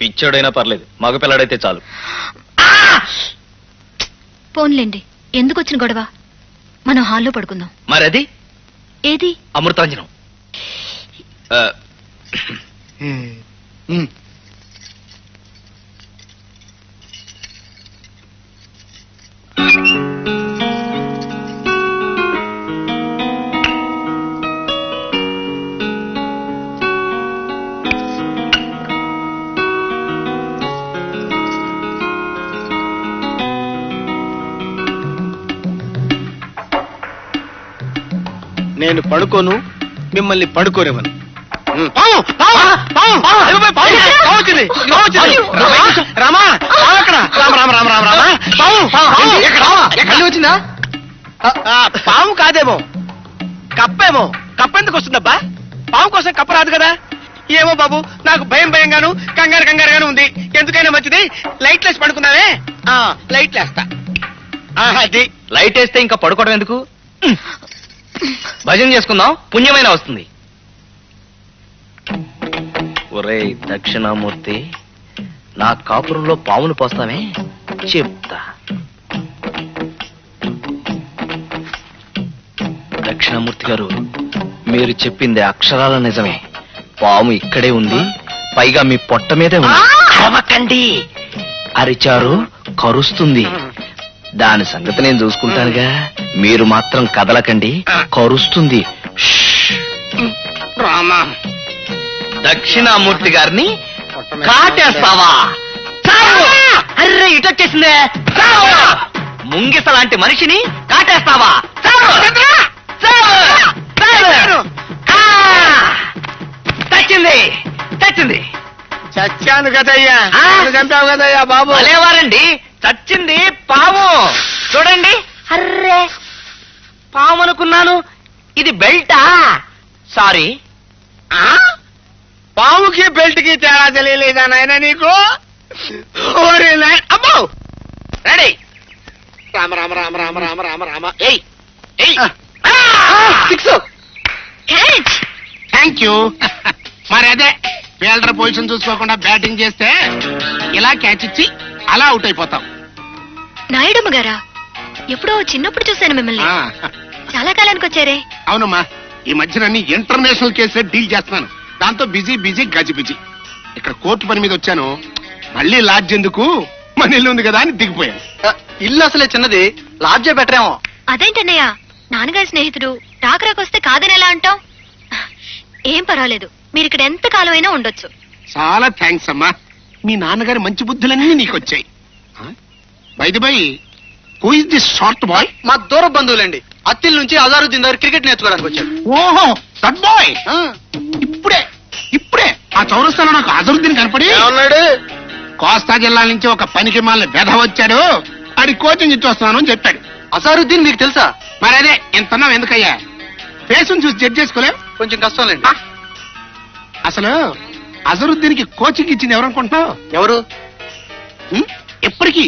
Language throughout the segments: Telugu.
పిచ్చోడైనా పర్లేదు, మగ పిల్లాడైతే చాలు. పోన్లేండి, ఎందుకు వచ్చిన గొడవ? మనం హాల్లో పడుకుందాం. మరి అది ఏది? అమృతాంజనం. నేను పడుకోను, మిమ్మల్ని పడుకోనివ్వను. వచ్చిందా? పాము కాదేమో, కప్పేమో. కప్పెందుకు వస్తుందబ్బా? పాము కోసం కప్ప రాదు కదా. ఏమో బాబు, నాకు భయంగాను కంగారుగాను ఉంది. ఎందుకైనా మంచిది లైట్ వేసి పడుకున్నావే. లైట్ వేస్తా. అది లైట్ వేస్తే ఇంకా పడుకోవడం ఎందుకు? భజన చేసుకుందాం, పుణ్యమైన వస్తుంది. ఒరేయ్ దక్షిణామూర్తి, నా కాపురంలో పామును పోస్తామే చెప్తా. దక్షిణామూర్తి గారు, మీరు చెప్పింది అక్షరాల నిజమే. పాము ఇక్కడే ఉంది, పైగా మీ పొట్ట మీదే ఉంది. అరవకండి, అరిచారు కరుస్తుంది. దాని సంగతి నేను చూసుకుంటానుగా, మీరు మాత్రం కదలకండి, కరుస్తుంది. రామా, దక్షిణామూర్తి గారిని కాటేస్తావా? అర్రే ఇటొచ్చేసిందే. ముంగిస లాంటి మనిషిని కాటేస్తావా? చచ్చింది. చచ్చాను కదయ్యా, చంపావు కదయ్యా బాబు. అలేవారండి, చచ్చింది పాము. చూడండి. అర్రే, పాము అనుకున్నాను, ఇది బెల్టా? సారీ. పాముకి బెల్ట్ కి తేడా తెలియలేదా నాయన నీకు? అమ్మో, రెడీ. రామ రామ రామ రామ రామ రామ రామ. ఏయ్ థ్యాంక్ యూ. మరి అదే ఫీల్డర్ పొజిషన్ చూసుకోకుండా బ్యాటింగ్ చేస్తే ఇలా క్యాచ్ ఇచ్చి అలా అవుట్ అయిపోతాం. నాయుడమ్మ గారా? ఎప్పుడో చిన్నప్పుడు చూశాను మిమ్మల్ని. చాలా కాలానికి వచ్చారే. అవునమ్మా, ఈ మధ్యన ఇంటర్నేషనల్ కేసులే డీల్ చేస్తున్నాను. దాంతో బిజీ గజిబిజీ. ఇక్కడ కోర్టు పని మీద వచ్చాను. మళ్ళీ లాడ్జ్ ఎందుకు, మన ఇల్లు ఉంది కదా అని దిగిపోయాను. ఇల్లు అసలే చిన్నది, లాడ్జే బెటర్ ఏమో. అదేంటన్నయ్య, నాన్నగారి స్నేహితుడు రాకరాకొస్తే కాదని ఎలా అంటావు? ఏం పర్వాలేదు, మీరు ఇక్కడ ఎంత కాలమైనా ఉండొచ్చు. చాలా థ్యాంక్స్ అమ్మా, మీ నాన్నగారి మంచి బుద్ధులన్నీ నీకు వచ్చాయి. By who is this short boy? మా దూర బంధువులండి. అత్తిల్ నుంచి అజారుద్దీన్ దగ్గర క్రికెట్ నేర్చుకోవడానికి వచ్చాడు. ఓహో, దట్ బాయ్. ఇప్పుడే ఆ చౌరస్తాలో నాకు అజరుద్దీన్ కనపడి ఉన్నాడు. కోస్తా జిల్లా నుంచి ఒక పనికి మాలిన వెధ వచ్చాడు, అది కోచింగ్ ఇచ్చి వస్తున్నాను అని చెప్పాడు. అజారుద్దీన్ మీకు తెలుసా? మరి అదే ఎంతన్నావు ఎందుకయ్యా? ఫేసును చూసి జడ్జ్ చేసుకోలేం, కొంచెం కష్టంలేండి. అసలు అజరుద్దీన్ కి కోచింగ్ ఇచ్చింది ఎవరనుకుంటున్నావు? ఎవరు? ఎప్పటికీ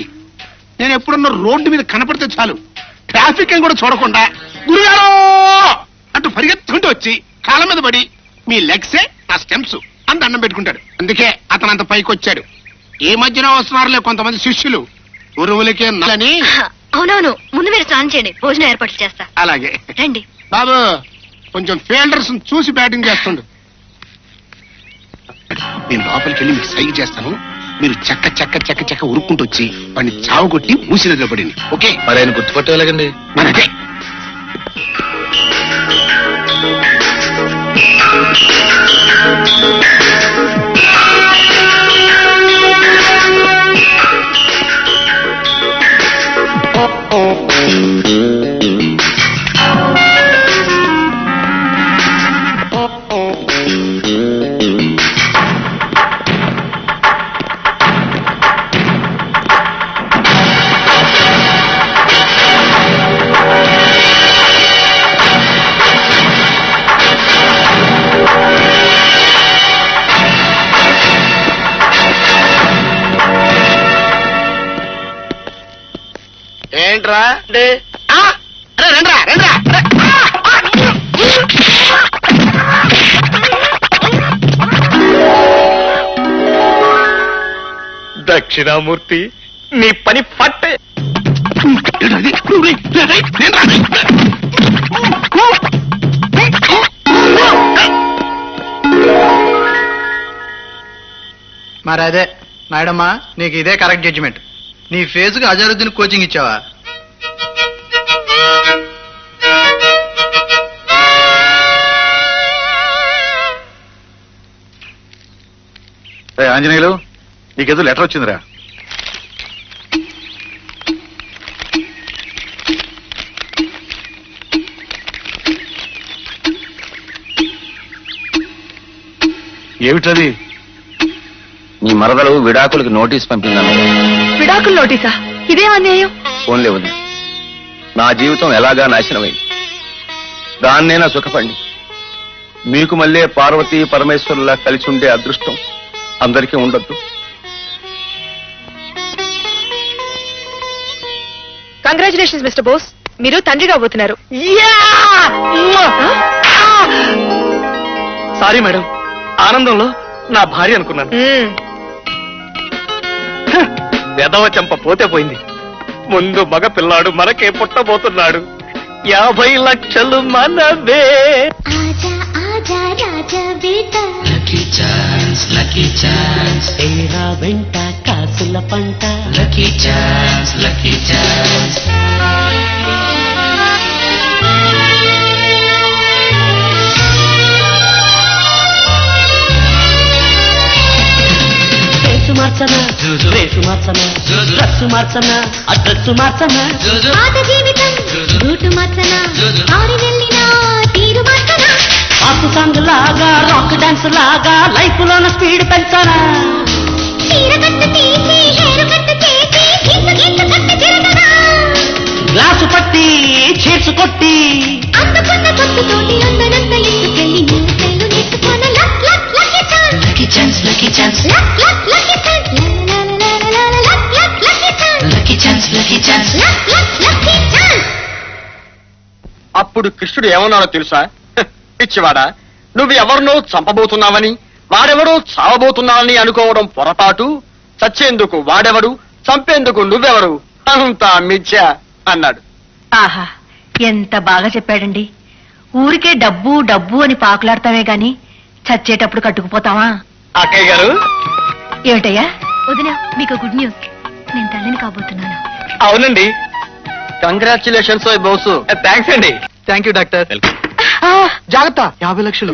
నేను ఎప్పుడున్న రోడ్డు మీద కనపడితే చాలు, ట్రాఫిక్ అని కూడా చూడకుండా గురుగారు అంటూ పరిగెత్తుకుంటూ వచ్చి కాళ్ళ మీద పడి మీ లెగ్సే నా స్టెమ్స్ అని దండం పెట్టుకుంటాడు. అందుకే అతను అంత పైకి వచ్చాడు. ఈ మధ్యన వస్తున్నారులే కొంతమంది శిష్యులు, గురువులకే నలని. అవునవును, ముందు మీరు స్నానం చేయండి, భోజనం ఏర్పాట్లు చేస్తా. అలాగే రండి బాబు, కొంచెం ఫీల్డర్స్ చూసి బ్యాటింగ్ చేస్తుండు. నేను లోపలికి వెళ్ళి మీకు సైన్ చేస్తాను, మీరు చెక్క ఉరుక్కుంటూ వచ్చి వాడిని చావు కొట్టి మూసి దగ్గర పడింది. ఓకే? మరి ఆయన గుర్తుపట్టేలాగండి. మనదే. ఏంట్రా? రండ్రా దక్షిణామూర్తి నీ పని పట్టే. మరి అదే మేడమ్మా, నీకు ఇదే కరెక్ట్ జడ్జిమెంట్. నీ ఫేజ్కి అజరుద్దీన్ కోచింగ్ ఇచ్చావా? ఆంజనేయులు, నీకేదో లెటర్ వచ్చిందిరా. ఏమిటది? నీ మరదలు విడాకులకి నోటీస్ పంపిందన్న. విడాకులు నోటీసా? ఇదేం అన్యాయం? ఫోన్లే ఉంది. నా జీవితం ఎలాగా నాశనమైంది. దాన్నైనా సుఖపండి. మీకు మళ్ళీ పార్వతీ పరమేశ్వరులా కలిసి ఉండే అదృష్టం అందరికీ ఉండొద్దు. కంగ్రాచులేషన్స్ మిస్టర్ బోస్, మీరు తండ్రి కాబోతున్నారు. సారీ మేడం, ఆనందంలో నా భార్య అనుకున్నాను. వెదవ చెంప పోతే పోయింది. ముందు మగ పిల్లాడు మనకే పుట్టబోతున్నాడు. 50 లక్షలు మనవే. లక్కీ ఛాన్స్, లక్కీ ఛాన్స్, ఏరా వెంట కాసుల పంట. Lucky chance, lucky chance. Race మార్చన, రేసు మార్చన, డ్రస్సు మార్చన, అడ్రస్సు మార్చన. పాత జీవితం రూటు మార్చన, ఆరి వెళ్ళిన తీరు మార్చన. పాపు సాంగ్ లాగా, రాక్ డాన్స్ లాగా లైఫ్ లోన స్పీడ్ పెంచనా. చీర కట్టు తీసి, హెయిర్ కట్టు చేసి, గింత గింత కట్టు తిరగనా. గ్లాసు పట్టి చేర్చు కొట్టి అందుకున్న కొట్టుతోటి అందనంత ఎత్తుకెళ్ళి నేను కళ్ళు నెట్టుకోన. Luck luck lucky chance, lucky chance, lucky chance, luck luck lucky chance, luck luck lucky chance, lucky chance, lucky chance. Luck luck lucky chance. అప్పుడు కృష్ణుడు ఏమన్నాడో తెలుసా? పిచ్చివాడా, నువ్వు ఎవరినో చంపబోతున్నావని, వాడెవడో చావబోతున్నావని అనుకోవడం పొరపాటు. చచ్చేందుకు వాడెవడు, చంపేందుకు నువ్వెవరు, అంతా మిథ్య అన్నాడు. ఆహా, ఎంత బాగా చెప్పాడండి. ఊరికే డబ్బు డబ్బు అని పాకులాడతావే గాని చచ్చేటప్పుడు కట్టుకుపోతావా? అక్కయ్య గారు. ఏమిటయ్యా? వదినా, మీకు గుడ్ న్యూస్. నేను తల్లిని కాబోతున్నాను. అవునండి. కంగ్రాచులేషన్స్ బోసు. థ్యాంక్స్ అండి. Thank you doctor. జాగ్రత్త, 50 లక్షలు.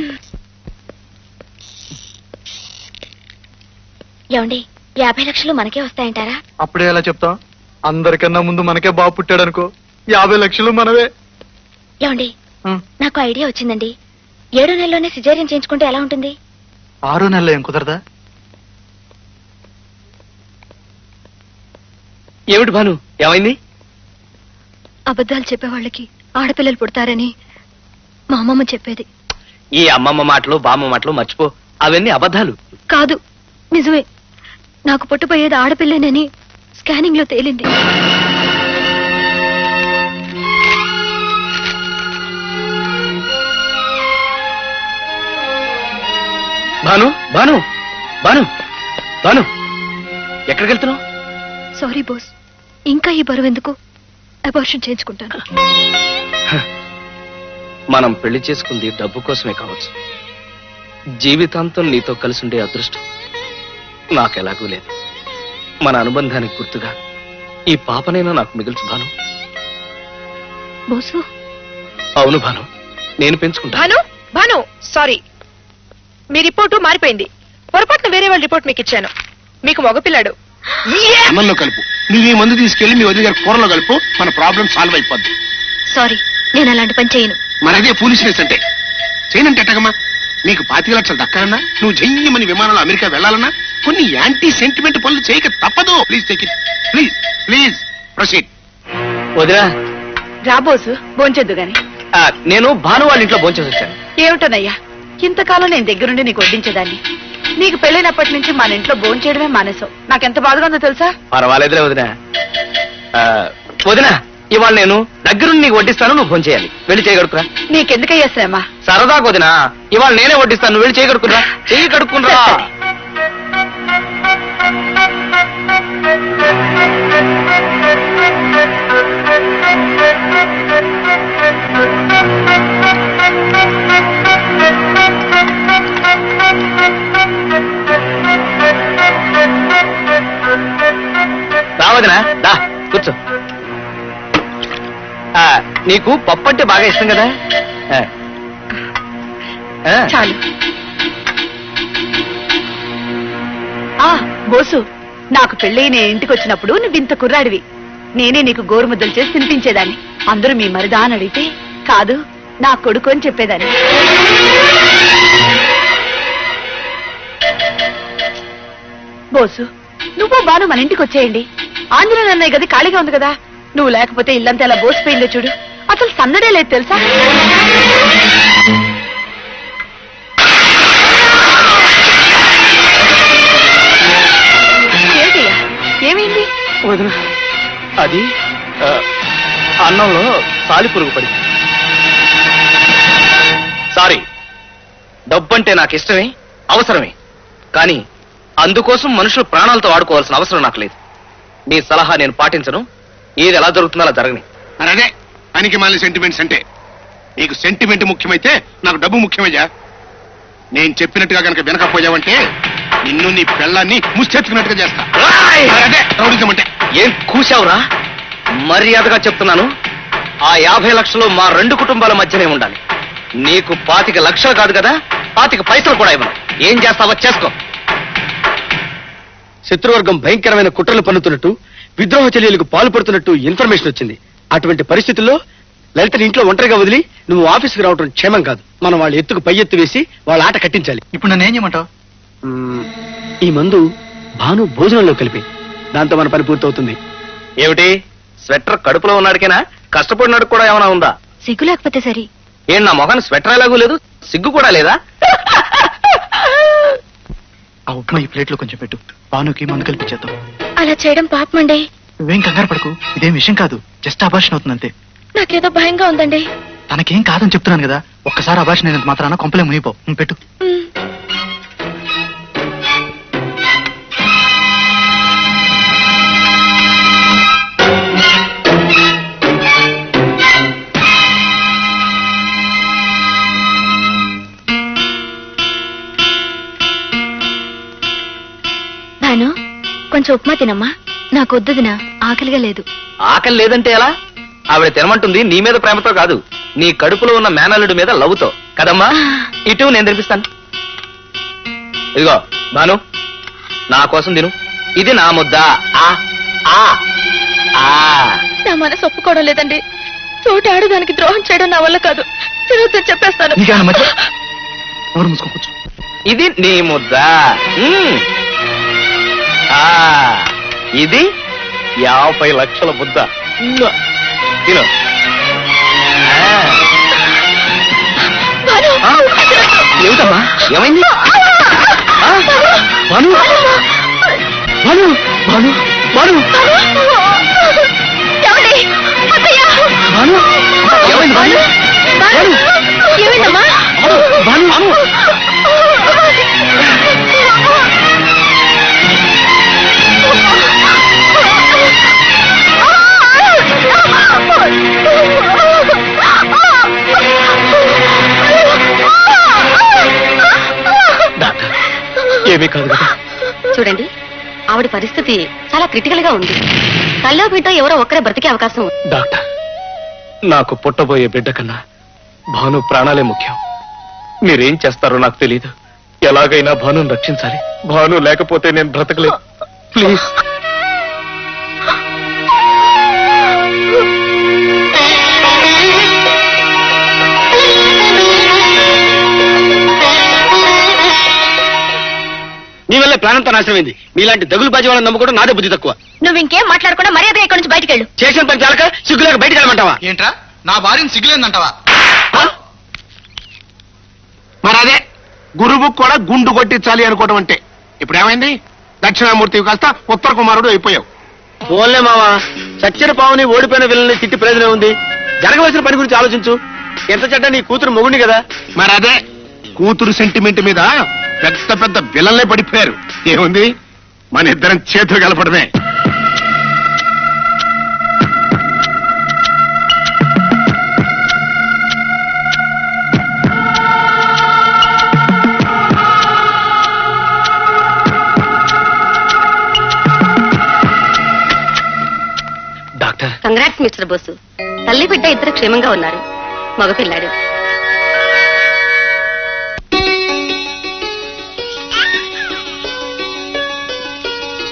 ఏమండి, 50 లక్షలు మనకే వస్తాయంటారా? అప్పుడే ఎలా చెప్తాం? అందరికన్నా ముందు మనకే బాబు పుట్టాడు అనుకో, 50 లక్షలు మనవే. ఏమండి, నాకు ఐడియా వచ్చిందండి. 7 నెలల్లోనే సిజేరియన్ చేయించుకుంటే ఎలా ఉంటుంది? 6 నెలలు ఏం కుదరదా? ఏమిటి భాను, ఏమైంది? అబద్ధాలు చెప్పేవాళ్ళకి ఆడపిల్లలు పుడతారని మా అమ్మమ్మ చెప్పేది. ఈ అమ్మమ్మ మాటలు బామ్మ మాటలు మర్చిపో. అవన్నీ అబద్ధాలు. కాదు, నిజమే. నాకు పుట్టబోయేది ఆడపిల్లనని స్కానింగ్ లో తేలింది. భాను, భాను, భాను, భాను, ఎక్కడికి వెళ్తున్నావు? సారీ బోస్, ఇంకా ఈ బరువు ఎందుకు? అబార్షన్ చేయించుకుంటాను. మనం పెళ్లి చేసుకుంది డబ్బు కోసమే కావచ్చు. జీవితాంతం నీతో కలిసి ఉండే అదృష్టం నాకెలాగూ లేదు. మన అనుబంధానికి గుర్తుగా ఈ పాపనైనా నాకు మిగిల్చు భాను. బోసు. అవును భాను, నేను పెంచుకుంటాను. భాను, భాను, సారీ, మీ రిపోర్టు మారిపోయింది. పొరపాటున వేరే వాళ్ళ రిపోర్ట్ మీకు ఇచ్చాను. మీకు మగపిల్లాడు. అన్నంలో కలుపు. నువ్వు ఈ మందు తీసుకెళ్లి మీ వదిన గారి కూరలో కలుపు, మన ప్రాబ్లం సాల్వ్ అయిపోద్ది. సారీ, నేను అలాంటి పని చేయను. మరి అదే ఫూలిష్నెస్ అంటే. చేయనంటే ఎట్టగమ్మా? నీకు 25 లక్షలు దక్కాలన్నా, నువ్వు జయ్యమని విమానంలో అమెరికా వెళ్ళాలన్నా కొన్ని యాంటీ సెంటిమెంట్ పనులు చేయక తప్పదు. Please take it. Please please proceed. వదినా, రాబోసు, భోంచొద్దు గాని. నేను భాను వాళ్ళ ఇంట్లో భోంచేసి వచ్చాను. ఏమిటోనయ్యా, ఇంతకాలం నేను దగ్గరుండి నీకు వడ్డించేదాన్ని. నీకు పెళ్ళైనప్పటి నుంచి మన ఇంట్లో భోంచేయడమే మానేసావు. నాకెంత బాధగా ఉందో తెలుసా? పర్వాలేదులే వదినా. వదినా, ఇవాళ నేను దగ్గరుండి నీకు వడ్డిస్తాను, నువ్వు ఫోన్ చేయాలి. వెళ్ళి చేయగడుకురా. నీకెందుకయ్యా శ్రమ? సరదాకు వదినా, ఇవాళ నేనే వడ్డిస్తాను, నువ్వు వెళ్ళి చేయగడుకురా. చెయ్యి కడుక్కునరా. వదినా దా కూర్చో. నీకు పప్పు అంటే బాగా ఇష్టం కదా. చాలు. బోసు, నాకు పెళ్ళి నేను ఇంటికి వచ్చినప్పుడు నువ్వు ఇంత కుర్రాడివి. నేనే నీకు గోరుముద్దలు చేసి తినిపించేదాన్ని. అందరూ మీ మరిదా అని అడిగితే కాదు నా కొడుకు అని చెప్పేదాన్ని. బోసు, నువ్వు బాను మన ఇంటికి వచ్చేయండి. ఆంజనేయ అన్నయ్య గది ఖాళీగా ఉంది కదా. నువ్వు లేకపోతే ఇల్లంతా ఎలా బోసిపోయిందో చూడు. అసలు సన్నడే లేదు తెలుసా. ఏంటయ్యా, ఏమైంది? వదిన అది అన్నంలో సాలిపురుగు పడింది. సారీ, డబ్బంటే నాకు ఇష్టమే, అవసరమే. కానీ అందుకోసం మనుషులు ప్రాణాలతో ఆడుకోవాల్సిన అవసరం నాకు లేదు. నీ సలహా నేను పాటించను. ఏది ఎలా జరుగుతుందో అలా జరగని. మరి అదే పనికి మాలిన సెంటిమెంట్స్ అంటే. నీకు సెంటిమెంట్ ముఖ్యమైతే నాకు డబ్బు ముఖ్యమయ్యా. నేను చెప్పినట్టుగా కనుక వినకపోయావంటే నిన్ను నీ పెళ్ళాన్ని ముష్టెత్తుకున్నట్టుగా చేస్తా. మరి అదే రౌడిజం అంటే. ఏం కూశావురా? మర్యాదగా చెప్తున్నాను, ఆ 50 లక్షలు మా 2 కుటుంబాల మధ్యనే ఉండాలి. నీకు 25 లక్షలు కాదు కదా, 25 పైసలు కూడా ఇవ్వను. ఏం చేస్తావో చేసుకో. శత్రువర్గం భయంకరమైన కుట్రలు పన్నుతున్నట్టు, విద్రోహ చర్యలకు పాల్పడుతున్నట్టు ఇన్ఫర్మేషన్ వచ్చింది. అటువంటి పరిస్థితుల్లో లలితని ఇంట్లో ఒంటరిగా వదిలి నువ్వు ఆఫీస్కి రావడం క్షేమం కాదు. మనం వాళ్ళ ఎత్తుకు పై ఎత్తు వేసి వాళ్ళ ఆట కట్టించాలి. ఇప్పుడు నన్ను ఏం చేయమంటావు? ఈ మందు భాను భోజనంలో కలిపి, దాంతో మన పని పూర్తవుతుంది. ఏమిటి, స్వెటర్ కడుపులో ఉన్నాడికేనా? కష్టపడినాడు కూడా ఏమైనా ఉందా? సిగ్గు లేకపోతే సరి. ఏం నా మొఖాన్ని స్వెటర్ ఎలాగూ లేదు, సిగ్గు కూడా లేదా? ఆ ఉప్మా ఈ ప్లేట్లో కొంచెం పెట్టు. భానుకి మందు కల్పించేద్దాం. అలా చేయడం పాపమండి. నువ్వేం కంగారు పడకు, ఇదేం విషయం కాదు. జస్ట్ అబార్షన్ అవుతుంది అంతే. నాకేదో భయంగా ఉందండి. తనకేం కాదని చెప్తున్నాను కదా. ఒక్కసారి అబార్షన్ అయినంత మాత్రాన కొంపలే మునిగిపో. నువ్వు పెట్టు. భాను, కొంచెం ఉప్మా తినమ్మా. నాకొద్దుదినా, ఆకలిగా లేదు. ఆకలి లేదంటే ఎలా? ఆవిడ తినమంటుంది నీ మీద ప్రేమతో కాదు, నీ కడుపులో ఉన్న మేనల్లుడి మీద లవ్వుతో కదమ్మా. ఇటు నేను తినిపిస్తాను. ఇదిగో భాను, నా కోసం తిను. ఇది నా ముద్ద. నా మనసు ఒప్పుకోవడం లేదండి. తోటి ఆడదానికి ద్రోహం చేయడం నా వల్ల కాదు. తిరుగుతూ చెప్పేస్తాను. నీకేమన్నా మధ్య నోరు మూసుకో కూర్చో. ఇది నీ ముద్ద. ఇది 50 లక్షల ముద్ద. తిను. ఏమిటమ్మా, ఏమైంది? భాను, భాను, భాను, భాను, భాను, ఏమైంది? భాను, ఏమైందమ్మా? భాను, భాను. ఏమీ కాదు కదా. చూడండి, ఆవిడ పరిస్థితి చాలా క్రిటికల్ గా ఉంది. తల్లో బిడ్డ ఎవరో ఒక్కరే బ్రతికే అవకాశం ఉంది. డాక్టర్, నాకు పుట్టబోయే బిడ్డ కన్నా భాను ప్రాణాలే ముఖ్యం. మీరేం చేస్తారో నాకు తెలియదు. ఎలాగైనా భానుని రక్షించాలి. భాను లేకపోతే నేను బ్రతకలేదు. ప్లీజ్. నీ వల్ల ప్రాణంతో నాశనమైంది. నీలాంటి దగులు బాజీ వాళ్ళని నమ్ముకోవడం నాదే బుద్ధి తక్కువ. నువ్వు ఇంకేం మాట్లాడకుండా మర్యాద ఇక్కడి నుంచి బయటికి వెళ్ళు. చేసిన పని చాలక సిగ్గులేక బయటకు వెళ్ళమంటావా? ఏంట్రా, నా భార్యను సిగ్గులేదంటావా? మరి అదే గురువు కూడా గుండు కొట్టించాలి అనుకోవడం అంటే. ఇప్పుడు ఏమైంది? దక్షిణామూర్తి కాస్త ఉత్తర కుమారుడు అయిపోయావు. ఓన్లే మావా, చచ్చిన పావుని ఓడిపోయిన విల్లని తిట్టి ప్రయోజనం ఉంది. జరగవలసిన పని గురించి ఆలోచించు. ఎంత చెడ్డ నీ కూతురు మొగుండి కదా. మరి అదే కూతురు సెంటిమెంట్ మీద పెద్ద పెద్ద విలన్లే పడిపోయారు. ఏముంది, మన ఇద్దరం చేతులు కలపడమే. కంగ్రాట్స్ మిస్టర్ బోసు. తల్లి బిడ్డ ఇద్దరు క్షేమంగా ఉన్నారు. మగపిల్లాడు.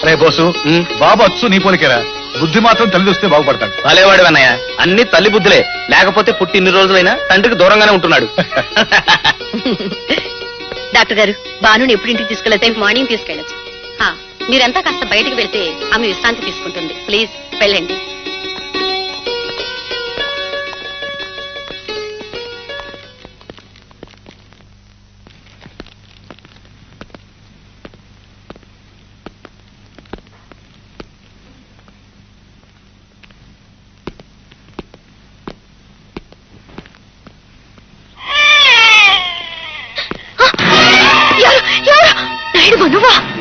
రే బోసు బాబు అచ్చు నీ పోలికేరా, బుద్ధి మాత్రం తల్లి వస్తే బాగుపడతాడు. భలేవాడు అన్నయ్య, అన్ని తల్లి బుద్ధులే. లేకపోతే పుట్టి ఇన్ని రోజులైనా తండ్రికి దూరంగానే ఉంటున్నాడు. డాక్టర్ గారు, బాను ఎప్పుడు ఇంటికి తీసుకెళ్తే మార్నింగ్ తీసుకెళ్ళచ్చు. మీరంతా కాస్త బయటికి వెళ్తే ఆమె విశ్రాంతి తీసుకుంటుంది. ప్లీజ్ వెళ్ళండి.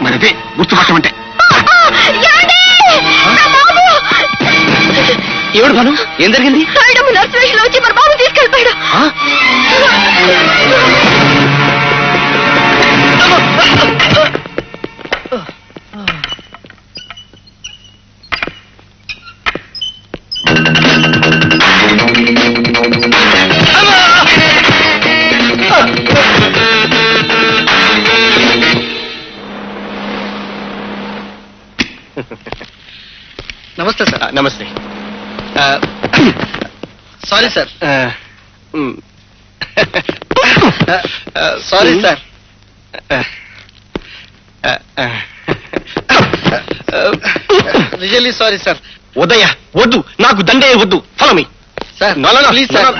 మరదే గుర్తుపట్టమంటే ఎవడు భాను, ఏం జరిగింది? వచ్చి మన బాబు తీసుకెళ్ళిపోయాడు. నమస్తే సార్. నమస్తే. Sorry sir. Sorry sir. Really sorry sir. ఉదయ వద్దు, నాకు దండే వద్దు. Follow me sir. Please sir.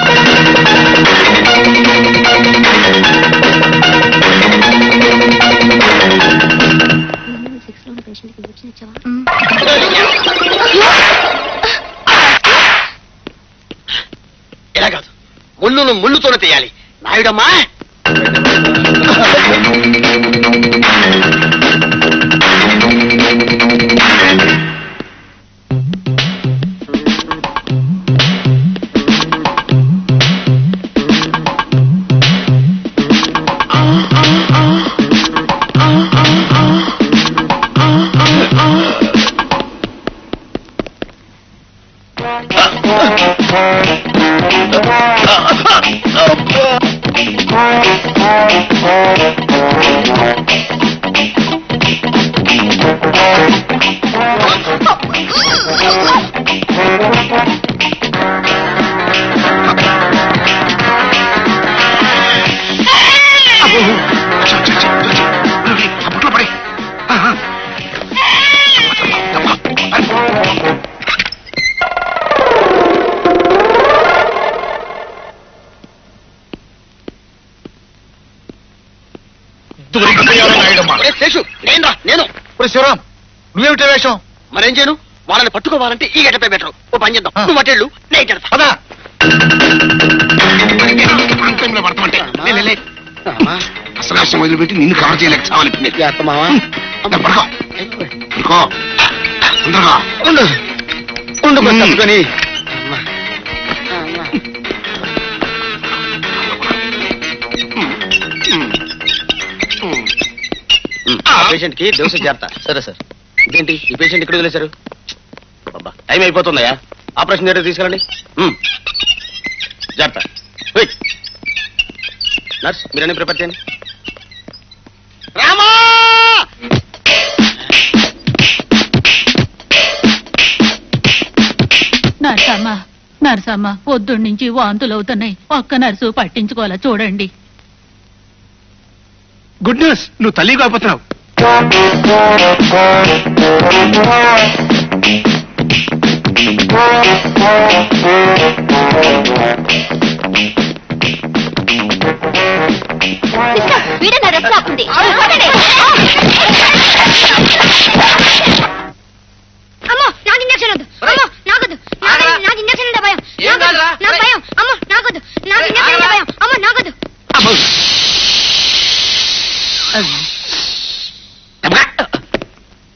ఎలా కాదు, ముళ్ళును ముళ్ళుతోనే తీయాలి. నాయుడమ్మా, అప్పట్లో పడే నేను శివరాం, నువ్వేమిటి వేషం? మరేం చేయను? వాళ్ళని పట్టుకోవాలంటే ఈ గడ్డపై బెటరు. ఓ పని చేద్దాం, నువ్వు అటెళ్ళు, నేను చెడతా. పదా టైంలో పడతామంటే అసలు విషయం వదిలిపెట్టి నిన్ను కవర్ చేయలేక చావాలి. పడుకో పడుకో తొందరగా ఉండుకొని పేషెంట్ కి డోసు చేరతా. సరే సార్. ఇదేంటి ఈ పేషెంట్ ఇక్కడ వదిలేశారు? అబ్బా, టైం అయిపోతుందయ్యా. ఆపరేషన్ థియేటర్ తీసుకెళ్ళండి. జాగ్రత్త. వెయిట్. నర్స్, మీరన్నీ ప్రిపేర్ చేయండి. రామా! నర్సమ్మా, నర్సమ్మా, పొద్దున్న నుంచి వాంతులు అవుతున్నాయి. ఒక్క నర్సు పట్టించుకోవాలా చూడండి. గుడ్ న్యూస్, నువ్వు తల్లిగా అయిపోతున్నావు. వీడన్నా రెస్ట్ రాకుంది. అమ్మో, నాకు ఇంజక్షన్ వద్దు. అమ్మో, నాకొద్దు. నాకు ఇంజక్షన్ ఉండే భయం. నాకు భయం. అమ్మో, నాకొద్దు. నాకు ఇంజక్షన్ ఉండే భయం. అమ్మో, నాకొద్దు.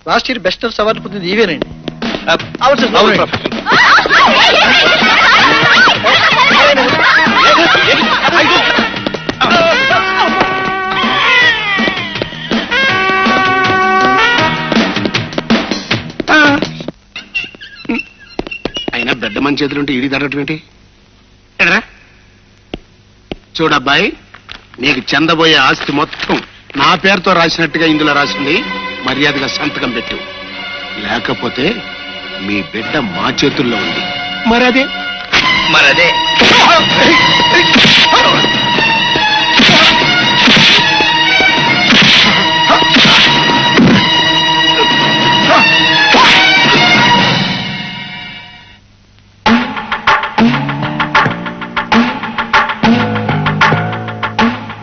Last year best nurse award పొందింది ఇవేనండి. అవును సార్, అవును. అయినా బిడ్డ మన చేతులు ఉంటే ఈడి తడటం ఏంటి? ఎడరా చూడబ్బాయి, నీకు చెందబోయే ఆస్తి మొత్తం నా పేరుతో రాసినట్టుగా ఇందులో రాసింది. మర్యాదగా సంతకం పెట్టు, లేకపోతే మీ బిడ్డ మా చేతుల్లో ఉంది. మరదే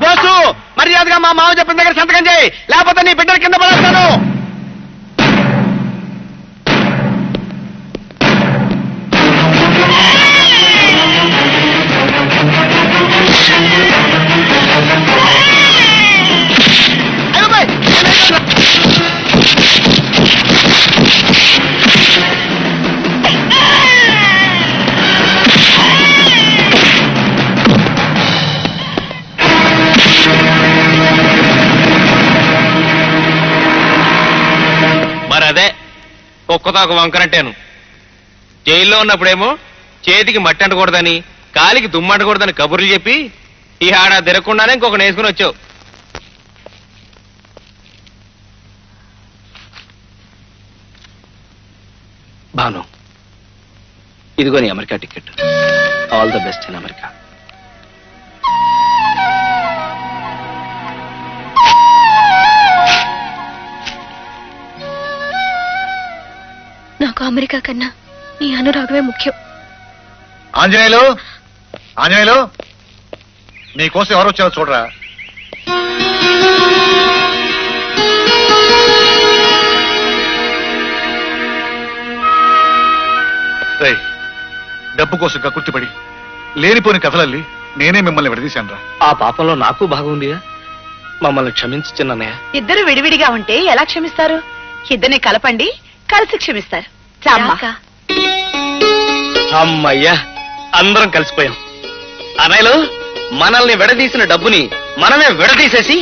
బోసు, మర్యాదగా మా మామ చెప్పిన దగ్గర సంతకం చేయి, లేకపోతే నీ బిడ్డల కింద పడేస్తాను. మరదే ఒక్కతాకు వంకరంటేను. జైల్లో ఉన్నప్పుడేమో చేతికి మట్టి అంటకూడదని, కాలికి దుమ్మంటకూడదని కబుర్లు చెప్పి ఈ ఆడ తిరగకుండానే ఇంకొక నేసుకుని వచ్చావు. భాను, ఇదిగో నీ America ticket. All the best in America. నాకు అమెరికా కన్నా నీ అనురాగమే ముఖ్యం. ఆంజనేయులు, ఆంజనేయులు, నీకోసం ఎవరు వచ్చారో చూడరా. రేయ్, డబ్బు కోసం కక్కుర్తిపడి లేనిపోని కథలల్లి నేనే మిమ్మల్ని విడదీశాను రా. ఆ పాపంలో నాకు భాగం ఉందిగా. మమ్మల్ని క్షమించి చిన్నయ్య. ఇద్దరు విడివిడిగా ఉంటే ఎలా క్షమిస్తారు? ఇద్దరిని కలపండి, కలిసి క్షమిస్తారు. రామ్మా. అమ్మయ్యా, అందరం కలిసిపోయాం. అన్నయ్యలు, మనల్ని విడదీసిన డబ్బుని మనమే విడదీసేసి